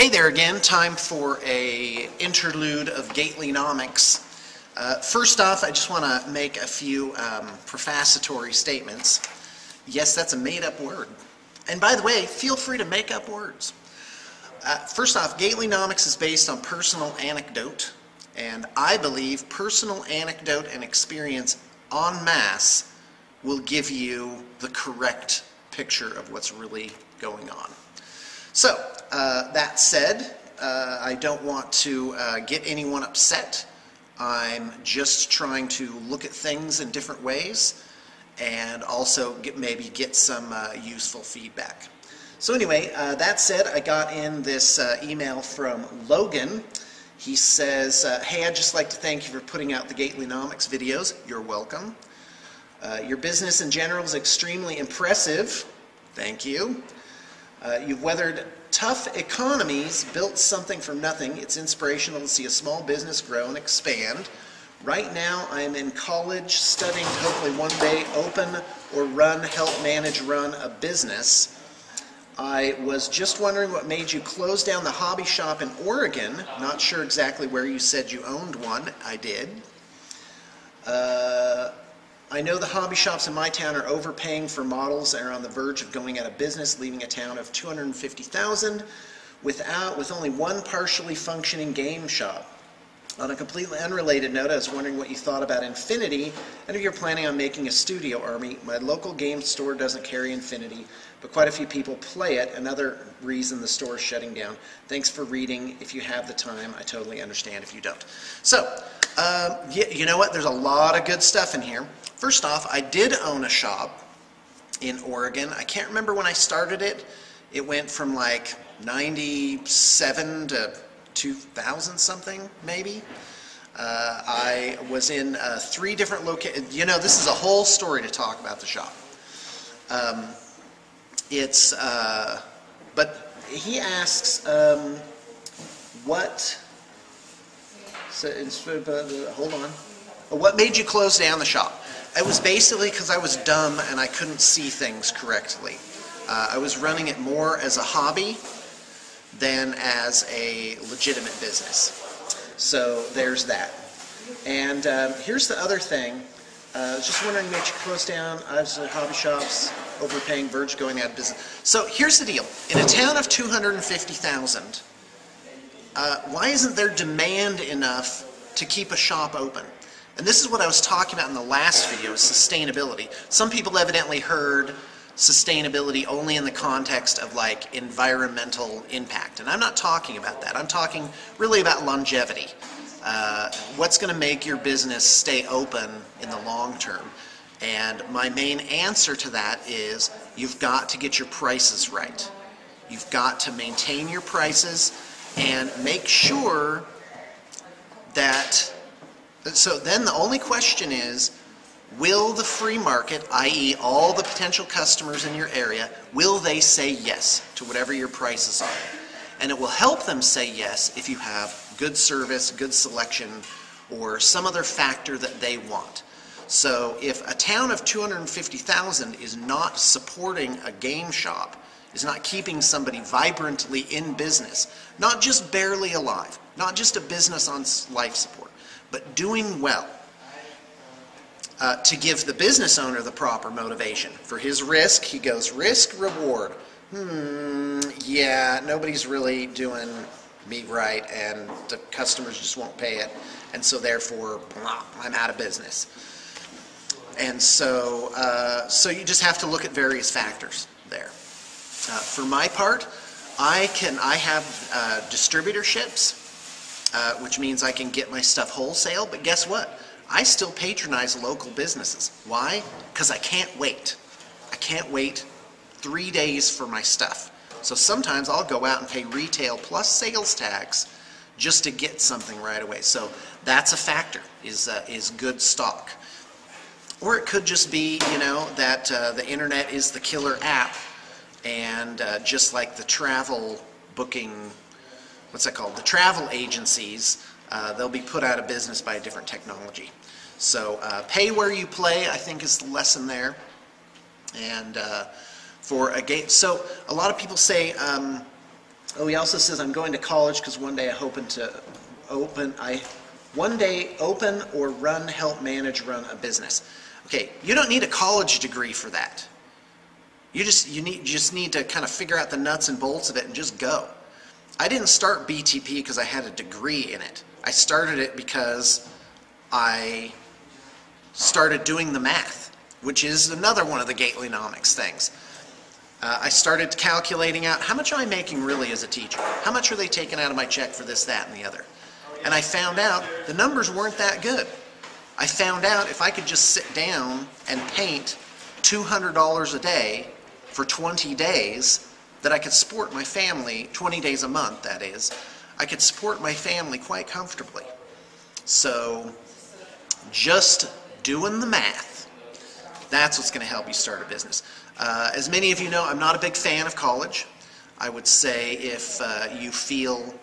Hey there again, time for a interlude of Gatelynomics. First off, I just want to make a few prefacetory statements. Yes, that's a made-up word. And by the way, feel free to make up words. First off, Gatelynomics is based on personal anecdote, and I believe personal anecdote and experience en masse will give you the correct picture of what's really going on. So, that said, I don't want to get anyone upset. I'm just trying to look at things in different ways and also maybe get some useful feedback. So anyway, that said, I got in this email from Logan. He says, hey, I'd just like to thank you for putting out the Gatelynomics videos. You're welcome. Your business in general is extremely impressive. Thank you. You've weathered tough economies, built something from nothing. It's inspirational to see a small business grow and expand. Right now, I'm in college studying to hopefully one day open or help run a business. I was just wondering what made you close down the hobby shop in Oregon. Not sure exactly where you said you owned one. I did. I know the hobby shops in my town are overpaying for models and are on the verge of going out of business, leaving a town of 250,000 with only one partially functioning game shop. On a completely unrelated note, I was wondering what you thought about Infinity and if you're planning on making a studio army. My local game store doesn't carry Infinity, but quite a few people play it. Another reason the store is shutting down. Thanks for reading. If you have the time, I totally understand if you don't. So, you know what? There's a lot of good stuff in here. First off, I did own a shop in Oregon. I can't remember when I started it. It went from like 97 to 2000 something, maybe. I was in 3 different locations. You know, this is a whole story to talk about the shop. But he asks, hold on. What made you close down the shop? It was basically because I was dumb and I couldn't see things correctly. I was running it more as a hobby than as a legitimate business. So there's that. And here's the other thing. I was just wondering, made you close down? I was at hobby shops, overpaying, verge going out of business. So here's the deal. In a town of 250,000, why isn't there demand enough to keep a shop open? And this is what I was talking about in the last video, sustainability. Some people evidently heard sustainability only in the context of like environmental impact. And I'm not talking about that. I'm talking really about longevity. What's going to make your business stay open in the long term? And my main answer to that is you've got to get your prices right. You've got to maintain your prices and make sure that... So then the only question is, will the free market, i.e. all the potential customers in your area, will they say yes to whatever your prices are? And it will help them say yes if you have good service, good selection, or some other factor that they want. So if a town of 250,000 is not supporting a game shop, is not keeping somebody vibrantly in business, not just barely alive, not just a business on life support, but doing well, to give the business owner the proper motivation. For his risk, he goes risk, reward. Yeah, nobody's really doing me right and the customers just won't pay it. And so therefore, blah, I'm out of business. And so, so you just have to look at various factors there. For my part, I have distributorships, which means I can get my stuff wholesale, but guess what? I still patronize local businesses. Why? Because I can't wait. I can't wait 3 days for my stuff. So sometimes I'll go out and pay retail plus sales tax just to get something right away. So that's a factor, is good stock. Or it could just be, you know, that the internet is the killer app, and just like the travel booking, what's that called? The travel agencies, they'll be put out of business by a different technology. So pay where you play, I think, is the lesson there. And for a game, so a lot of people say, Oh, he also says, I'm going to college because one day one day open or help manage, run a business. Okay, you don't need a college degree for that. You just need to kind of figure out the nuts and bolts of it and just go. I didn't start BTP because I had a degree in it. I started it because I started doing the math, which is another one of the Gatelynomics things. I started calculating out how much am I making really as a teacher? How much are they taking out of my check for this, that, and the other? And I found out the numbers weren't that good. I found out if I could just sit down and paint $200 a day for 20 days, that I could support my family, 20 days a month that is, I could support my family quite comfortably. So just doing the math, that's what's going to help you start a business. As many of you know, I'm not a big fan of college. I would say if you feel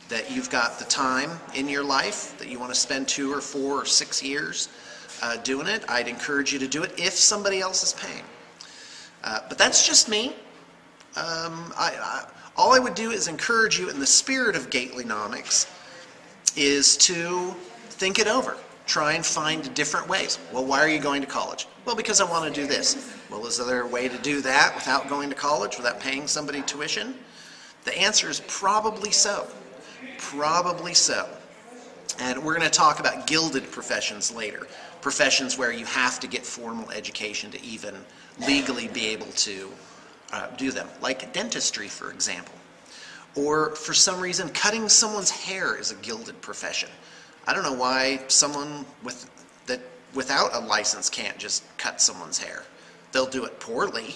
that you've got the time in your life that you want to spend 2 or 4 or 6 years doing it, I'd encourage you to do it if somebody else is paying. But that's just me. All I would do is encourage you in the spirit of Gatelynomics is to think it over. Try and find different ways. Well, why are you going to college? Well, because I want to do this. Well, is there a way to do that without going to college, without paying somebody tuition? The answer is probably so. Probably so. And we're going to talk about gilded professions later. Professions where you have to get formal education to even legally be able to do them. Like dentistry, for example. Or for some reason, cutting someone's hair is a gilded profession. I don't know why someone without a license can't just cut someone's hair. They'll do it poorly,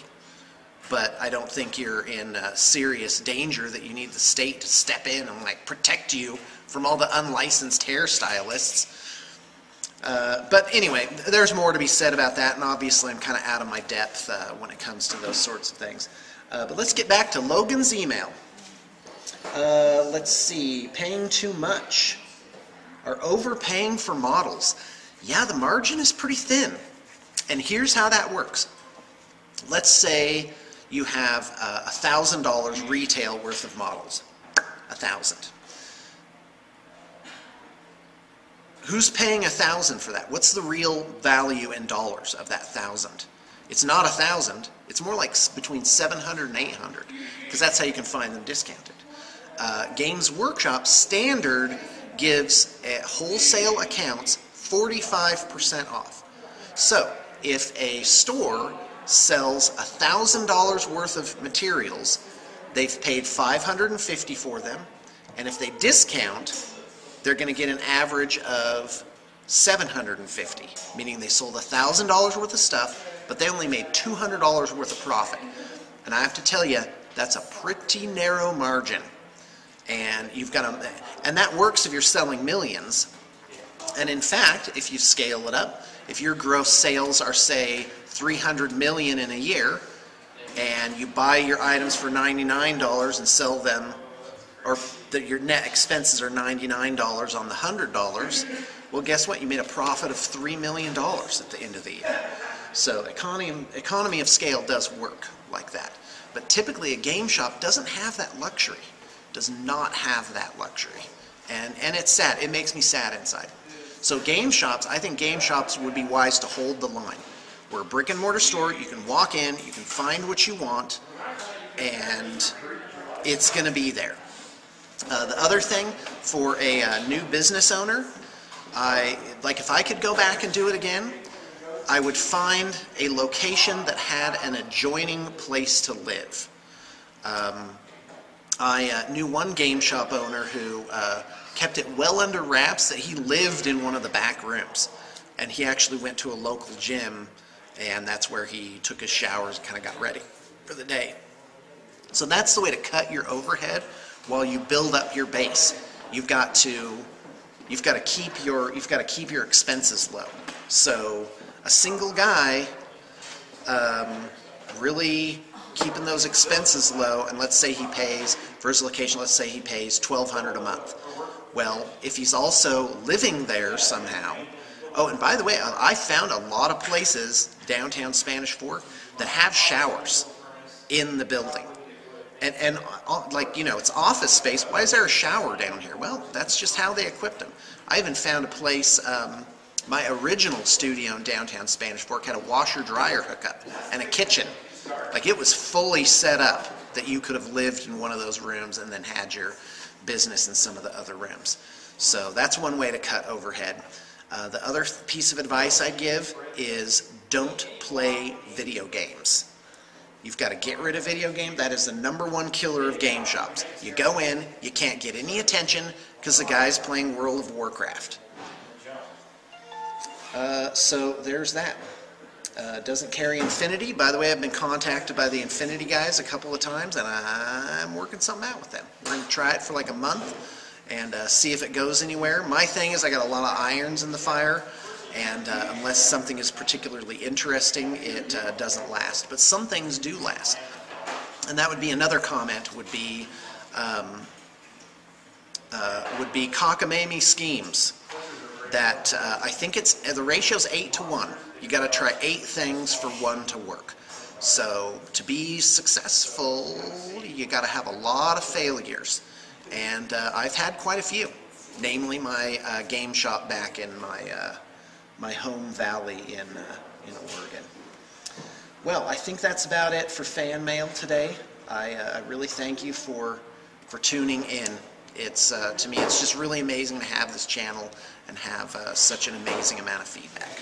but I don't think you're in serious danger that you need the state to step in and like protect you from all the unlicensed hairstylists. But anyway, there's more to be said about that, and obviously I'm kind of out of my depth when it comes to those sorts of things. But let's get back to Logan's email. Let's see, paying too much. Are overpaying for models. Yeah, the margin is pretty thin. And here's how that works. Let's say you have $1,000 retail worth of models. 1,000. Who's paying 1,000 for that? What's the real value in dollars of that 1,000? It's not 1,000. It's more like between 700 and 800, because that's how you can find them discounted. Games Workshop standard gives wholesale accounts 45% off. So if a store sells $1,000 worth of materials, they've paid $550 for them, and if they discount, they're going to get an average of $750, meaning they sold $1,000 worth of stuff, but they only made $200 worth of profit. And I have to tell you, that's a pretty narrow margin. And you've got to, and that works if you're selling millions. And in fact, if you scale it up, if your gross sales are, say, 300 million in a year, and you buy your items for $99 and sell them, or that your net expenses are $99 on the $100, well, guess what? You made a profit of $3 million at the end of the year. So economy of scale does work like that. But typically a game shop doesn't have that luxury. Does not have that luxury. And it's sad. It makes me sad inside. So game shops, I think game shops would be wise to hold the line. We're a brick and mortar store. You can walk in, you can find what you want, and it's going to be there. The other thing for a new business owner, if I could go back and do it again, I would find a location that had an adjoining place to live. I knew one game shop owner who kept it well under wraps that he lived in one of the back rooms. And he actually went to a local gym, and that's where he took his showers and kind of got ready for the day. So that's the way to cut your overhead while you build up your base. You've got to keep your expenses low. So a single guy really keeping those expenses low, and let's say he pays, for his location, let's say he pays $1,200 a month. Well, if he's also living there somehow, oh, and by the way, I found a lot of places, downtown Spanish Fork, that have showers in the building. And like, you know, it's office space. Why is there a shower down here? Well, that's just how they equipped them. I even found a place, my original studio in downtown Spanish Fork had a washer-dryer hookup and a kitchen. Like, it was fully set up that you could have lived in one of those rooms and then had your business in some of the other rooms. So that's one way to cut overhead. The other piece of advice I'd give is don't play video games. You've got to get rid of video games. That is the #1 killer of game shops. You go in, you can't get any attention because the guy's playing World of Warcraft. So there's that. Doesn't carry Infinity. By the way, I've been contacted by the Infinity guys a couple of times, and I'm working something out with them. We're going to try it for like a month and see if it goes anywhere. My thing is I got a lot of irons in the fire, and unless something is particularly interesting, it doesn't last. But some things do last. And that would be another comment, would be cockamamie schemes. That I think it's, the ratio's 8 to 1. You got to try 8 things for 1 to work. So to be successful, you got to have a lot of failures. And I've had quite a few, namely my game shop back in my home valley in Oregon. Well, I think that's about it for fan mail today. I really thank you for tuning in. It's to me, it's just really amazing to have this channel and have such an amazing amount of feedback.